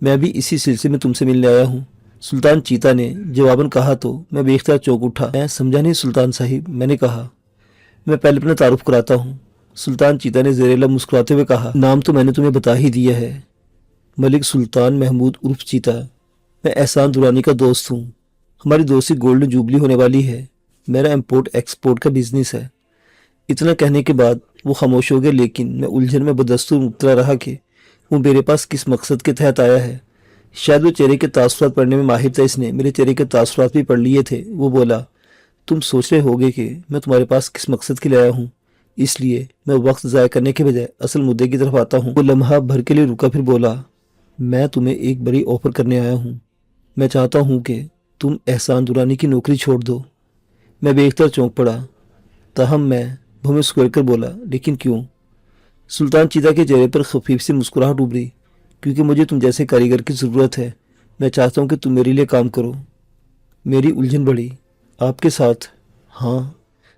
میں بھی اسی سلسلے میں تم سے ملنے آیا ہوں، سلطان چیتا نے جواباً کہا تو میں بے اختیار چونک اٹھا۔ میں سمجھا نہیں سلطان صاحب، میں نے کہا۔ میں پہلے اپنا تعارف کراتا ہوں، سلطان چیتا نے زیر لب مسکراتے ہوئے کہا۔ نام تو میں نے تمہیں بتا ہی دیا ہے، ملک سلطان محمود عرف چیتا۔ میں احسان درانی کا دوست ہوں، ہماری دوستی گولڈن جوبلی ہونے والی ہے، میرا امپورٹ ایکسپورٹ کا بزنس ہے۔ اتنا کہنے کے بعد وہ خاموش ہو گئے، لیکن میں الجھن میں بدستور مبتلا رہا کہ وہ میرے پاس کس مقصد کے تحت آیا ہے۔ شاید وہ چہرے کے تاثرات پڑھنے میں ماہر تھا، اس نے میرے چہرے کے تاثرات بھی پڑھ لیے تھے۔ وہ بولا، تم سوچ رہے ہوگے کہ میں تمہارے پاس کس مقصد کے لیے آیا ہوں، اس لیے میں وقت ضائع کرنے کے بجائے اصل مدعے کی طرف آتا ہوں۔ وہ لمحہ بھر کے لیے رکا، پھر بولا، میں تمہیں ایک بڑی آفر کرنے آیا ہوں، میں چاہتا ہوں کہ تم احسان درانی کی نوکری چھوڑ دو۔ میں بے اختیار چونک پڑا، تاہم میں بھویں مسکر کر بولا، لیکن کیوں؟ سلطان چیتا کے چہرے پر خفیف سی مسکراہٹ ابھری، کیونکہ مجھے تم جیسے کاریگر کی ضرورت ہے، میں چاہتا ہوں کہ تم میرے لیے کام کرو۔ میری الجھن بڑھی، آپ کے ساتھ؟ ہاں،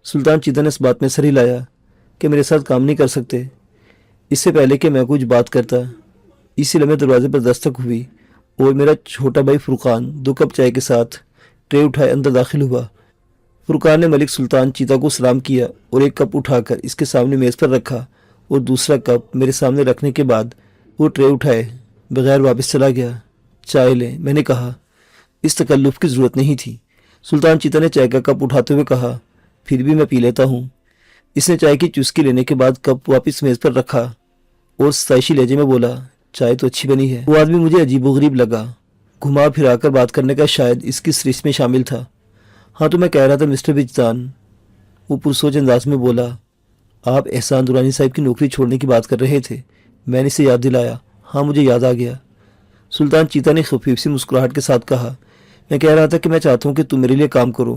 سلطان چیتا نے اس بات میں سر ہلایا کہ میرے ساتھ کام نہیں کر سکتے۔ اس سے پہلے کہ میں کچھ بات کرتا، اسی لمحے دروازے پر دستک ہوئی اور میرا چھوٹا بھائی فرقان 2 کپ چائے کے ساتھ ٹرے اٹھائے اندر داخل ہوا۔ فرقان نے ملک سلطان چیتا کو سلام کیا اور ایک کپ اٹھا کر اس کے سامنے میز پر رکھا اور دوسرا کپ میرے سامنے رکھنے کے بعد وہ ٹرے اٹھائے بغیر واپس چلا گیا۔ چائے لیں، میں نے کہا۔ اس تکلف کی ضرورت نہیں تھی، سلطان چیتا نے چائے کا کپ اٹھاتے ہوئے کہا۔ پھر بھی میں پی لیتا ہوں۔ اس نے چائے کی چسکی لینے کے بعد کپ واپس میز پر رکھا اور ستائشی لہجے میں بولا، چائے تو اچھی بنی ہے۔ وہ آدمی مجھے عجیب و غریب لگا، گھما پھرا کر بات کرنے کا شاید اس کی سرشت میں شامل تھا۔ ہاں تو میں کہہ رہا تھا مسٹر وجدان، وہ پرسوچ انداز میں بولا، آپ احسان درانی صاحب کی نوکری چھوڑنے کی بات کر رہے تھے، میں نے اسے یاد دلایا۔ ہاں مجھے یاد آ گیا، سلطان چیتا نے خفیف سی مسکراہٹ کے ساتھ کہا۔ میں کہہ رہا تھا کہ میں چاہتا ہوں کہ تم میرے لیے کام کرو،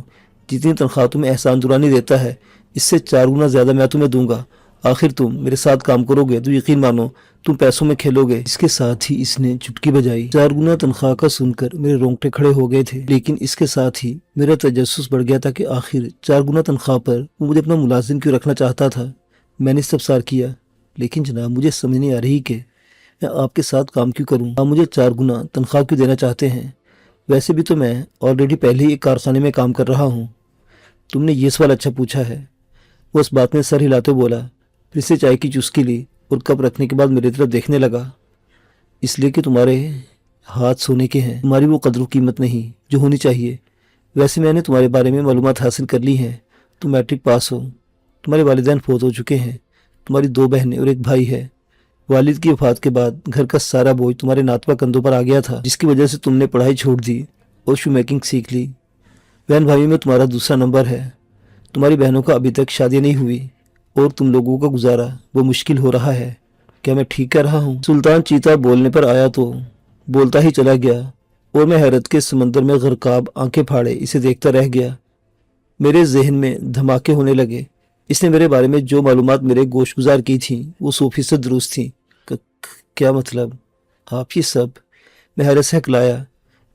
جتنی تنخواہ تمہیں احسان درانی دیتا ہے اس سے 4 گنا زیادہ میں تمہیں دوں گا۔ آخر تم میرے ساتھ کام کرو گے تو یقین مانو تم پیسوں میں کھیلو گے۔ اس کے ساتھ ہی اس نے چٹکی بجائی۔ 4 گنا تنخواہ کا سن کر میرے رونگٹے کھڑے ہو گئے تھے، لیکن اس کے ساتھ ہی میرا تجسس بڑھ گیا تھا کہ آخر 4 گنا تنخواہ پر وہ مجھے اپنا ملازم کیوں رکھنا چاہتا تھا۔ میں نے استفسار کیا، لیکن جناب مجھے سمجھ نہیں آ رہی کہ میں آپ کے ساتھ کام کیوں کروں، آپ مجھے 4 گنا تنخواہ کیوں دینا چاہتے ہیں؟ ویسے بھی تو میں آلریڈی پہلے ہی ایک کارخانے میں کام کر رہا ہوں۔ تم نے یہ سوال اچھا پوچھا ہے، وہ اس بات میں سر ہلاتے بولا، پھر سے چائے کی چسکی لی اور کپ رکھنے کے بعد میری طرف دیکھنے لگا۔ اس لیے کہ تمہارے ہاتھ سونے کے ہیں، تمہاری وہ قدر و قیمت نہیں جو ہونی چاہیے۔ ویسے میں نے تمہارے بارے میں معلومات حاصل کر لی ہیں، تم میٹرک پاس ہو، تمہارے والدین فوت ہو چکے ہیں، تمہاری 2 بہنیں اور ایک بھائی ہے۔ والد کی وفات کے بعد گھر کا سارا بوجھ تمہارے ناتوا کندھوں پر آ گیا تھا، جس کی وجہ سے تم نے پڑھائی چھوڑ دی اور شو میکنگ سیکھ لی۔ بہن بھائیوں میں تمہارا دوسرا نمبر ہے، تمہاری بہنوں کا ابھی تک شادی نہیں ہوئی اور تم لوگوں کا گزارا وہ مشکل ہو رہا ہے۔ کیا میں ٹھیک کہہ رہا ہوں؟ سلطان چیتا بولنے پر آیا تو بولتا ہی چلا گیا اور میں حیرت کے سمندر میں غرقاب آنکھیں پھاڑے اسے دیکھتا رہ گیا۔ میرے ذہن میں دھماکے ہونے لگے۔ اس نے میرے بارے میں جو معلومات میرے گوش گزار کی تھیں وہ 100% درست تھیں۔ کیا مطلب؟ آپ یہ سب؟ میں حیرت سے ہکلایا۔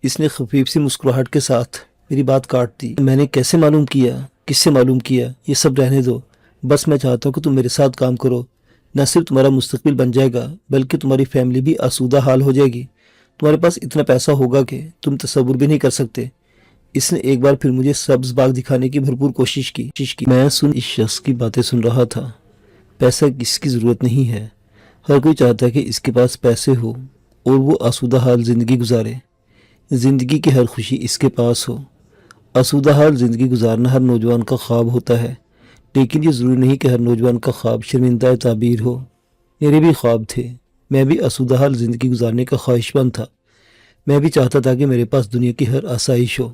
اس نے خفیف سی مسکراہٹ کے ساتھ میری بات کاٹ دی۔ میں نے کیسے معلوم کیا؟ کس سے معلوم کیا؟ یہ سب رہنے دو، بس میں چاہتا ہوں کہ تم میرے ساتھ کام کرو، نہ صرف تمہارا مستقبل بن جائے گا بلکہ تمہاری فیملی بھی آسودہ حال ہو جائے گی۔ تمہارے پاس اتنا پیسہ ہوگا کہ تم تصور بھی نہیں کر سکتے۔ اس نے ایک بار پھر مجھے سبز باغ دکھانے کی بھرپور کوشش کی۔ میں اس شخص کی باتیں سن رہا تھا۔ پیسہ کس کی ضرورت نہیں ہے، ہر کوئی چاہتا ہے کہ اس کے پاس پیسے ہو اور وہ آسودہ حال زندگی گزارے، زندگی کی ہر خوشی اس کے پاس ہو۔ آسودہ حال زندگی گزارنا ہر نوجوان کا خواب ہوتا ہے، لیکن یہ ضروری نہیں کہ ہر نوجوان کا خواب شرمندہ تعبیر ہو۔ میرے بھی خواب تھے، میں بھی آسودہ حال زندگی گزارنے کا خواہش مند تھا۔ میں بھی چاہتا تھا کہ میرے پاس دنیا کی ہر آسائش ہو،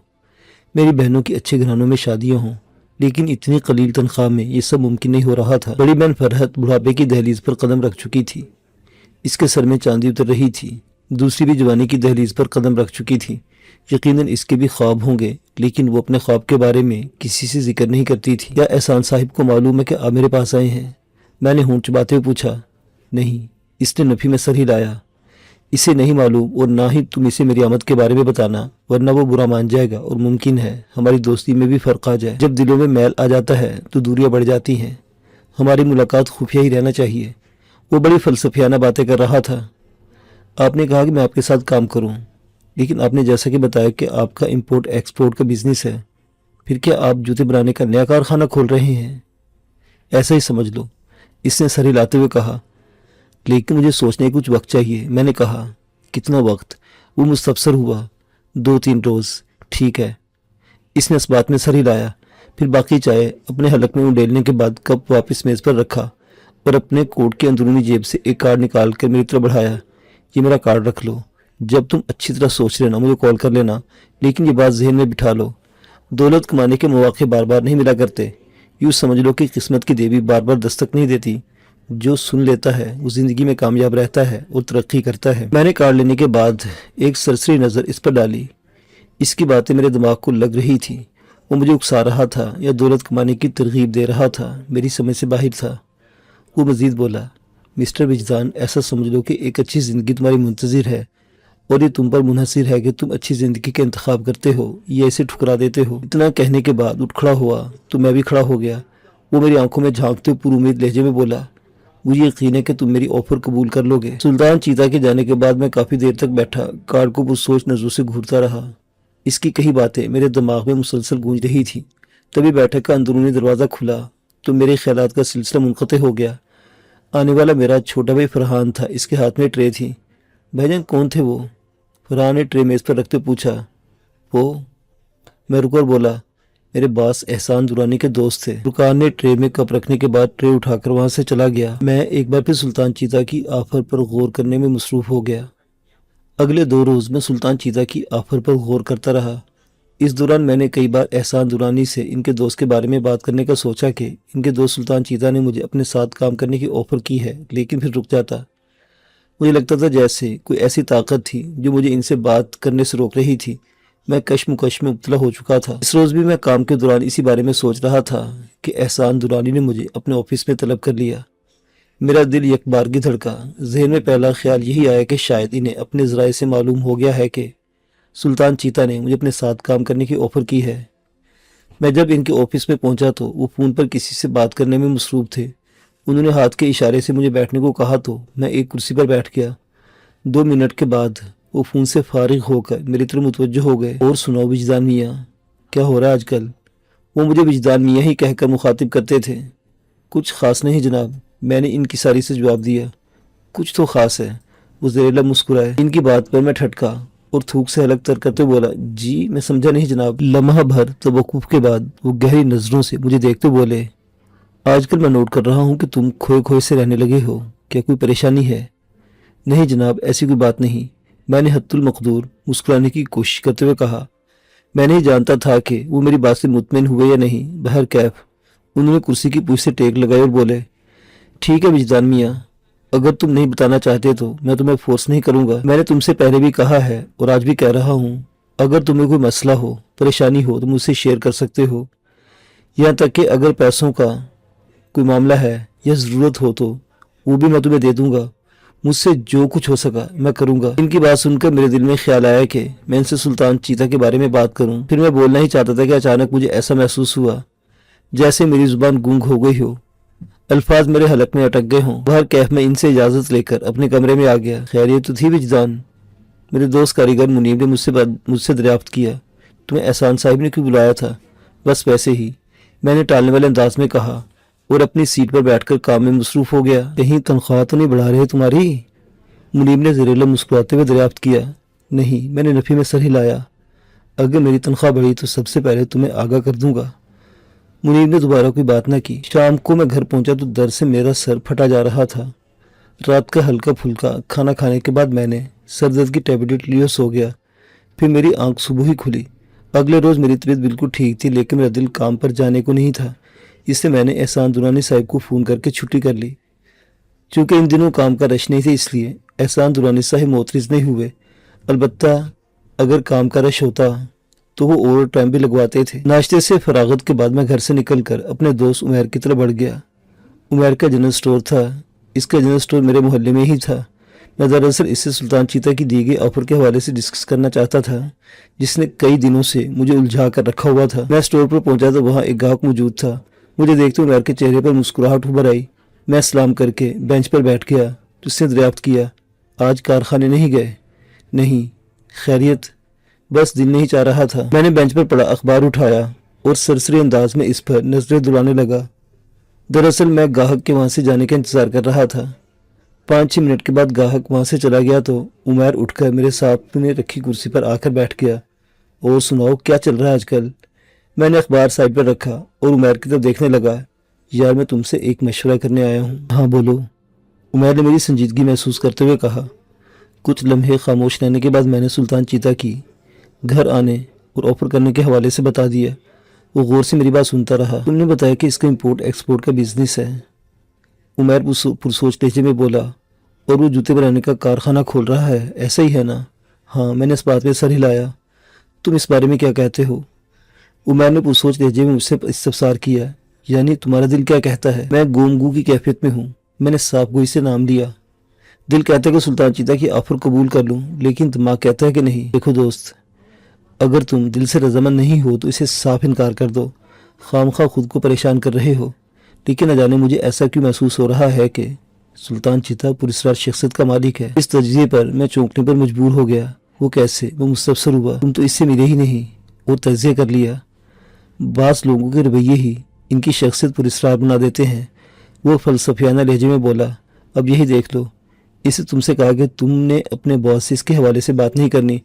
میری بہنوں کی اچھے گھرانوں میں شادیاں ہوں، لیکن اتنی قلیل تنخواہ میں یہ سب ممکن نہیں ہو رہا تھا۔ بڑی بہن فرحت بڑھاپے کی دہلیز پر قدم رکھ چکی تھی، اس کے سر میں چاندی اتر رہی تھی۔ دوسری بھی جوانی کی دہلیز پر قدم رکھ چکی تھی۔ یقیناً اس کے بھی خواب ہوں گے، لیکن وہ اپنے خواب کے بارے میں کسی سے ذکر نہیں کرتی تھی۔ کیا احسان صاحب کو معلوم ہے کہ آپ میرے پاس آئے ہیں؟ میں نے ہونٹ چباتے ہوئے پوچھا۔ نہیں، اس نے نفی میں سر ہلایا۔ اسے نہیں معلوم اور نہ ہی تم اسے میری آمد کے بارے میں بتانا، ورنہ وہ برا مان جائے گا اور ممکن ہے ہماری دوستی میں بھی فرق آ جائے۔ جب دلوں میں میل آ جاتا ہے تو دوریاں بڑھ جاتی ہیں۔ ہماری ملاقات خفیہ ہی رہنا چاہیے۔ وہ بڑی فلسفیانہ باتیں کر رہا تھا۔ آپ نے کہا کہ میں آپ کے ساتھ کام کروں، لیکن آپ نے جیسا کہ بتایا کہ آپ کا امپورٹ ایکسپورٹ کا بزنس ہے، پھر کیا آپ جوتے بنانے کا نیا کارخانہ کھول رہے ہیں؟ ایسا ہی سمجھ لو، اس نے سر ہلاتے ہوئے کہا۔ لیکن مجھے سوچنے کا کچھ وقت چاہیے، میں نے کہا۔ کتنا وقت؟ وہ مستفسر ہوا۔ 2-3 روز۔ ٹھیک ہے۔ اس نے اس بات میں سر ہلایا، پھر باقی چائے اپنے حلق میں اڈیلنے کے بعد کپ واپس میز پر رکھا اور اپنے کوٹ کی اندرونی جیب سے ایک کارڈ نکال کر میری طرف بڑھایا۔ یہ میرا کارڈ رکھ لو، جب تم اچھی طرح سوچ لینا مجھے کال کر لینا، لیکن یہ بات ذہن میں بٹھا لو، دولت کمانے کے مواقع بار بار نہیں ملا کرتے۔ یوں سمجھ لو کہ قسمت کی دیوی بار بار دستک نہیں دیتی، جو سن لیتا ہے وہ زندگی میں کامیاب رہتا ہے اور ترقی کرتا ہے۔ میں نے کارڈ لینے کے بعد ایک سرسری نظر اس پر ڈالی۔ اس کی باتیں میرے دماغ کو لگ رہی تھی، وہ مجھے اکسا رہا تھا یا دولت کمانے کی ترغیب دے رہا تھا، میری سمجھ سے باہر تھا۔ وہ مزید بولا، مسٹر وجدان، ایسا سمجھ لو کہ ایک اچھی زندگی تمہاری منتظر ہے اور یہ تم پر منحصر ہے کہ تم اچھی زندگی کا انتخاب کرتے ہو یا اسے ٹھکرا دیتے ہو۔ اتنا کہنے کے بعد اٹھ کھڑا ہوا تو میں بھی کھڑا ہو گیا۔ وہ میری آنکھوں میں جھانکتے پر امید لہجے میں بولا، مجھے یقین ہے کہ تم میری آفر قبول کر لو گے۔ سلطان چیتا کے جانے کے بعد میں کافی دیر تک بیٹھا کارڈ کو پرسوچ نظروں سے گھورتا رہا۔ اس کی کئی باتیں میرے دماغ میں مسلسل گونج رہی تھی۔ تبھی بیٹھک کا اندرونی دروازہ کھلا تو میرے خیالات کا سلسلہ منقطع ہو گیا۔ آنے والا میرا چھوٹا بھائی فرحان تھا، اس کے ہاتھ میں ٹرے تھی۔ بھائی جان کون تھے وہ؟ فرحان نے ٹرے میز پر رکھتے پوچھا۔ وہ؟ میں رک کر بولا، میرے باس احسان درانی کے دوست تھے۔ رکان نے ٹرے میں کپ رکھنے کے بعد ٹرے اٹھا کر وہاں سے چلا گیا۔ میں ایک بار پھر سلطان چیتا کی آفر پر غور کرنے میں مصروف ہو گیا۔ اگلے 2 روز میں سلطان چیتا کی آفر پر غور کرتا رہا۔ اس دوران میں نے کئی بار احسان درانی سے ان کے دوست کے بارے میں بات کرنے کا سوچا کہ ان کے دوست سلطان چیتا نے مجھے اپنے ساتھ کام کرنے کی آفر کی ہے، لیکن پھر رک جاتا۔ مجھے لگتا تھا جیسے کوئی ایسی طاقت تھی جو مجھے ان سے بات کرنے سے روک رہی تھی۔ میں کشمکش میں مبتلا ہو چکا تھا۔ اس روز بھی میں کام کے دوران اسی بارے میں سوچ رہا تھا کہ احسان درانی نے مجھے اپنے آفس میں طلب کر لیا۔ میرا دل یک بارگی دھڑکا۔ ذہن میں پہلا خیال یہی آیا کہ شاید انہیں اپنے ذرائع سے معلوم ہو گیا ہے کہ سلطان چیتا نے مجھے اپنے ساتھ کام کرنے کی آفر کی ہے۔ میں جب ان کے آفس میں پہنچا تو وہ فون پر کسی سے بات کرنے میں مصروف تھے۔ انہوں نے ہاتھ کے اشارے سے مجھے بیٹھنے کو کہا تو میں ایک کرسی پر بیٹھ گیا۔ 2 منٹ کے بعد وہ فون سے فارغ ہو کر میری طرف متوجہ ہو گئے۔ اور سناؤ وجدان میاں، کیا ہو رہا ہے آج کل؟ وہ مجھے وجدان میاں ہی کہہ کر مخاطب کرتے تھے۔ کچھ خاص نہیں جناب، میں نے ان کی ساری سے جواب دیا۔ کچھ تو خاص ہے، وہ زیر لب مسکرائے۔ ان کی بات پر میں ٹھٹکا اور تھوک سے حلق تر کرتے بولا، جی میں سمجھا نہیں جناب۔ لمحہ بھر توقف کے بعد وہ گہری نظروں سے مجھے دیکھتے بولے، آج کل میں نوٹ کر رہا ہوں کہ تم کھوئے کھوئے سے رہنے لگے ہو، کیا کوئی پریشانی ہے؟ نہیں جناب، ایسی کوئی بات نہیں، میں نے حد المقدور مسکرانے کی کوشش کرتے ہوئے کہا۔ میں نہیں جانتا تھا کہ وہ میری بات سے مطمئن ہوئے یا نہیں۔ بہرکیف انہوں نے کرسی کی پوچھ سے ٹیک لگائی اور بولے، ٹھیک ہے وجدان میاں، اگر تم نہیں بتانا چاہتے تو میں تمہیں فورس نہیں کروں گا۔ میں نے تم سے پہلے بھی کہا ہے اور آج بھی کہہ رہا ہوں، اگر تمہیں کوئی مسئلہ ہو، پریشانی ہو تو مجھ سے شیئر کر سکتے ہو، یہاں تک کہ اگر پیسوں کا کوئی معاملہ ہے یا ضرورت ہو تو وہ بھی میں تمہیں دے دوں گا۔ مجھ سے جو کچھ ہو سکا میں کروں گا۔ ان کی بات سن کر میرے دل میں خیال آیا کہ میں ان سے سلطان چیتا کے بارے میں بات کروں۔ پھر میں بولنا ہی چاہتا تھا کہ اچانک مجھے ایسا محسوس ہوا جیسے میری زبان گونگ ہو گئی ہو، الفاظ میرے حلق میں اٹک گئے ہوں۔ باہر کیف میں ان سے اجازت لے کر اپنے کمرے میں آ گیا۔ خیریت تو تھی وجدان؟ میرے دوست کاریگر منیب نے مجھ سے دریافت کیا، تمہیں احسان صاحب نے کیوں بلایا تھا؟ بس ویسے ہی، میں نے ٹالنے والے انداز میں کہا اور اپنی سیٹ پر بیٹھ کر کام میں مصروف ہو گیا۔ کہیں تنخواہ تو نہیں بڑھا رہے تمہاری؟ منیب نے زیر لب مسکراتے ہوئے دریافت کیا۔ نہیں، میں نے نفی میں سر ہلایا۔ اگر میری تنخواہ بڑھی تو سب سے پہلے تمہیں آگاہ کر دوں گا۔ منیب نے دوبارہ کوئی بات نہ کی۔ شام کو میں گھر پہنچا تو درد سے میرا سر پھٹا جا رہا تھا۔ رات کا ہلکا پھلکا کھانا کھانے کے بعد میں نے سر درد کی ٹیبلٹ لی اور سو گیا۔ پھر میری آنکھ صبح ہی کھلی۔ اگلے روز میری طبیعت بالکل ٹھیک تھی، لیکن میرا دل کام پر جانے کو نہیں تھا، اس سے میں نے احسان درانی صاحب کو فون کر کے چھٹی کر لی۔ چونکہ ان دنوں کام کا رش نہیں تھا، اس لیے احسان درانی صاحب معترض نہیں ہوئے۔ البتہ اگر کام کا رش ہوتا تو وہ اوور ٹائم بھی لگواتے تھے۔ ناشتے سے فراغت کے بعد میں گھر سے نکل کر اپنے دوست عمیر کی طرف بڑھ گیا۔ عمیر کا جنرل سٹور تھا، اس کا جنرل سٹور میرے محلے میں ہی تھا۔ میں دراصل اس سے سلطان چیتا کی دی گئی آفر کے حوالے سے ڈسکس کرنا چاہتا تھا، جس نے کئی دنوں سے مجھے الجھا کر رکھا ہوا تھا۔ میں سٹور پر پہنچا تو وہاں ایک گاہک موجود تھا۔ مجھے دیکھتے عمیر کے چہرے پر مسکراہٹ ابھر آئی۔ میں سلام کر کے بینچ پر بیٹھ گیا تو اس نے دریافت کیا، آج کارخانے نہیں گئے؟ نہیں، خیریت؟ بس دل نہیں چاہ رہا تھا۔ میں نے بینچ پر پڑا اخبار اٹھایا اور سرسری انداز میں اس پر نظریں دوڑانے لگا۔ دراصل میں گاہک کے وہاں سے جانے کا انتظار کر رہا تھا۔ 5-6 منٹ کے بعد گاہک وہاں سے چلا گیا تو عمیر اٹھ کر میرے سامنے رکھی کرسی پر آ کر بیٹھ گیا۔ اور سناؤ، کیا چل رہا ہے آج کل؟ میں نے اخبار سائڈ پر رکھا اور عمیر کی طرف دیکھنے لگا۔ یار، میں تم سے ایک مشورہ کرنے آیا ہوں۔ ہاں بولو، عمیر نے میری سنجیدگی محسوس کرتے ہوئے کہا۔ کچھ لمحے خاموش رہنے کے بعد میں نے سلطان چیتا کی گھر آنے اور آفر کرنے کے حوالے سے بتا دیا۔ وہ غور سے میری بات سنتا رہا۔ تم نے بتایا کہ اس کا امپورٹ ایکسپورٹ کا بزنس ہے، عمیر پرسوچ لہجے میں بولا، اور وہ جوتے بنانے کا کارخانہ کھول رہا ہے، ایسا ہی ہے نا؟ ہاں، میں نے اس بات پہ سر ہلایا۔ تم اس بارے میں کیا کہتے ہو؟ عمیر نے پرسوچ لہجے میں مجھ سے استفسار کیا۔ یعنی تمہارا دل کیا کہتا ہے؟ میں گونگو کی کیفیت میں ہوں۔ میں نے صاف گوئی سے نام لیا۔ دل کہتا ہے کہ سلطان چیتا کی آفر قبول کر لوں، لیکن دماغ کہتا ہے کہ نہیں۔ دیکھو دوست، اگر تم دل سے رضامند نہیں ہو تو اسے صاف انکار کر دو۔ خامخواہ خود کو پریشان کر رہے ہو۔ لیکن نہ جانے مجھے ایسا کیوں محسوس ہو رہا ہے کہ سلطان چیتا پراسرار شخصیت کا مالک ہے۔ اس تجزیے پر میں چونکنے پر مجبور ہو گیا۔ وہ کیسے؟ میں مستفسر ہوا۔ تم تو اس سے ملے ہی نہیں اور تجزیہ کر لیا۔ بعض لوگوں کے رویے ہی ان کی شخصیت پراسرار بنا دیتے ہیں، وہ فلسفیانہ لہجے میں بولا۔ اب یہی دیکھ لو، اسے تم سے کہا کہ تم نے اپنے باس سے اس کے حوالے سے بات نہیں کرنی،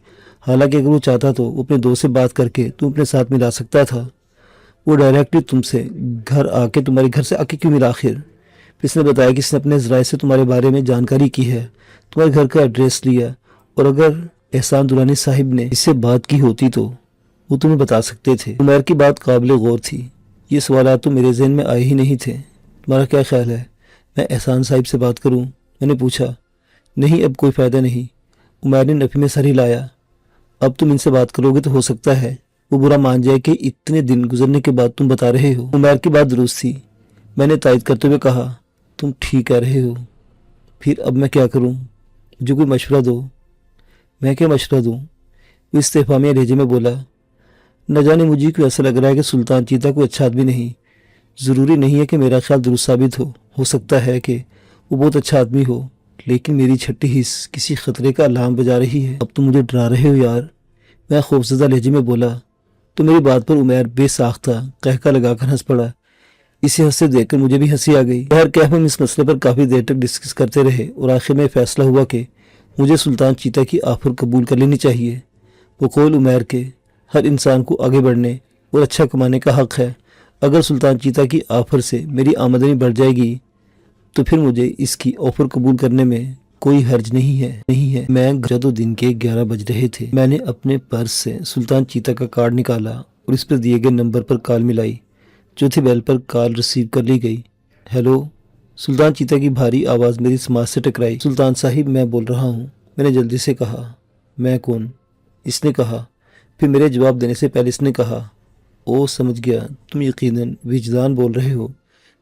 حالانکہ اگر وہ چاہتا تو وہ اپنے دوست سے بات کر کے تم اپنے ساتھ ملا سکتا تھا۔ وہ ڈائریکٹلی تم سے تمہارے گھر سے آ کے کیوں ملا آخر؟ اس نے بتایا کہ اس نے اپنے ذرائع سے تمہارے بارے میں جانکاری کی ہے، تمہارے گھر کا ایڈریس لیا، اور اگر احسان درانی صاحب نے اس سے بات کی ہوتی تو وہ تمہیں بتا سکتے تھے۔ عمیر کی بات قابل غور تھی۔ یہ سوالات تو میرے ذہن میں آئے ہی نہیں تھے۔ تمہارا کیا خیال ہے، میں احسان صاحب سے بات کروں؟ میں نے پوچھا۔ نہیں، اب کوئی فائدہ نہیں، عمیر نے نفی میں سر ہلایا۔ اب تم ان سے بات کرو گے تو ہو سکتا ہے وہ برا مان جائے کہ اتنے دن گزرنے کے بعد تم بتا رہے ہو۔ عمیر کی بات درست تھی، میں نے تائید کرتے ہوئے کہا۔ تم ٹھیک کہہ رہے ہو۔ پھر اب میں کیا کروں؟ جو کوئی مشورہ دو۔ میں کیا مشورہ دوں؟ وہ استفہامیہ لہجے میں بولا۔ نہ جانے مجھے کیوں ایسا لگ رہا ہے کہ سلطان چیتا کوئی اچھا آدمی نہیں۔ ضروری نہیں ہے کہ میرا خیال درست ثابت ہو سکتا ہے کہ وہ بہت اچھا آدمی ہو، لیکن میری چھٹی حس کسی خطرے کا الارم بجا رہی ہے۔ اب تم مجھے ڈرا رہے ہو یار، میں خوفزدہ لہجے میں بولا۔ تو میری بات پر عمیر بے ساختہ قہقہ لگا کر ہنس پڑا۔ اسے ہنستے دیکھ کر مجھے بھی ہنسی آ گئی۔ ہم اس مسئلے پر کافی دیر تک ڈسکس کرتے رہے اور آخر میں فیصلہ ہوا کہ مجھے سلطان چیتا کی آفر قبول کر لینی چاہیے۔ وہ قول عمیر کے ہر انسان کو آگے بڑھنے اور اچھا کمانے کا حق ہے۔ اگر سلطان چیتا کی آفر سے میری آمدنی بڑھ جائے گی تو پھر مجھے اس کی آفر قبول کرنے میں کوئی حرج نہیں ہے۔ میں جدو دن کے 11 بج رہے تھے۔ میں نے اپنے پرس سے سلطان چیتا کا کارڈ نکالا اور اس پر دیے گئے نمبر پر کال ملائی۔ چوتھی بیل پر کال ریسیو کر لی گئی۔ ہیلو، سلطان چیتا کی بھاری آواز میری سماعت سے ٹکرائی۔ سلطان صاحب، میں بول رہا ہوں، میں نے جلدی سے کہا۔ میں کون؟ اس نے کہا۔ پھر میرے جواب دینے سے پہلے اس نے کہا، او سمجھ گیا، تم یقیناً وجدان بول رہے ہو۔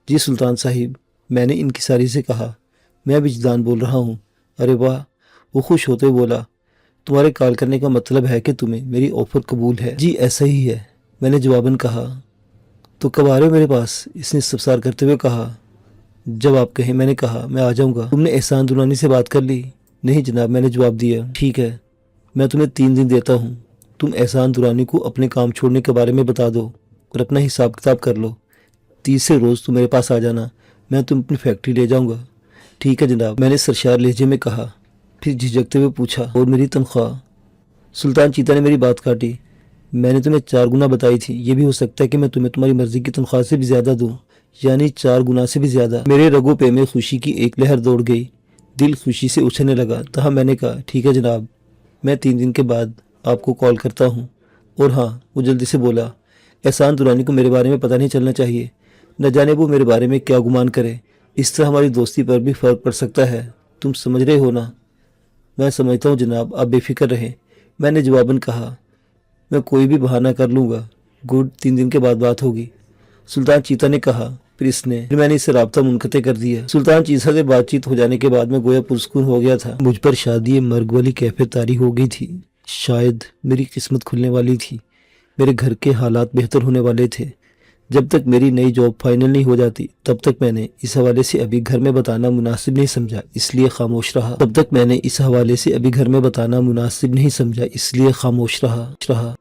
جی سلطان صاحب، میں نے انکساری سے کہا، میں وجدان بول رہا ہوں۔ ارے واہ، وہ خوش ہوتے بولا، تمہارے کال کرنے کا مطلب ہے کہ تمہیں میری آفر قبول ہے؟ جی ایسا ہی ہے، میں نے جواباً کہا۔ تو کب آ رہے ہو میرے پاس؟ اس نے استفسار کرتے ہوئے کہا۔ جب آپ کہیں، میں نے کہا، میں آ جاؤں گا۔ تم نے احسان درانی سے بات کر لی؟ نہیں جناب، میں نے جواب دیا۔ ٹھیک ہے، میں تمہیں 3 دن دیتا ہوں، تم احسان درانی کو اپنے کام چھوڑنے کے بارے میں بتا دو اور اپنا حساب کتاب کر لو۔ تیسرے روز تم میرے پاس آ جانا، میں تم اپنی فیکٹری لے جاؤں گا۔ ٹھیک ہے جناب، میں نے سرشار لہجے میں کہا۔ پھر جھجکتے ہوئے پوچھا، اور میری تنخواہ؟ سلطان چیتا نے میری بات کاٹی۔ میں نے تمہیں 4 گنا بتائی تھی، یہ بھی ہو سکتا ہے کہ میں تمہیں تمہاری مرضی کی تنخواہ سے بھی زیادہ دوں، یعنی 4 گنا سے بھی زیادہ۔ میرے رگوں پہ میں خوشی کی ایک لہر دوڑ گئی، دل خوشی سے اچھلنے لگا۔ تاہم میں نے کہا، ٹھیک ہے جناب، میں 3 دن کے بعد آپ کو کال کرتا ہوں۔ اور ہاں، وہ جلدی سے بولا، احسان درانی کو میرے بارے میں پتہ نہیں چلنا چاہیے، نہ جانے وہ میرے بارے میں کیا گمان کرے، اس طرح ہماری دوستی پر بھی فرق پڑ سکتا ہے، تم سمجھ رہے ہو نا؟ میں سمجھتا ہوں جناب، آپ بے فکر رہیں، میں نے جواباً کہا۔ میں کوئی بھی بہانہ کر لوں گا۔ گڈ، 3 دن کے بعد بات ہوگی، سلطان چیتا نے کہا۔ پھر میں نے اسے رابطہ منقطع کر دیا۔ سلطان چیتا سے بات چیت ہو جانے کے بعد میں گویا پرسکون ہو گیا تھا۔ مجھ پر شادی مرگ والی کیفیت طاری ہو گئی تھی۔ شاید میری قسمت کھلنے والی تھی، میرے گھر کے حالات بہتر ہونے والے تھے۔ جب تک میری نئی جاب فائنل نہیں ہو جاتی تب تک میں نے اس حوالے سے ابھی گھر میں بتانا مناسب نہیں سمجھا، اس لیے خاموش رہا۔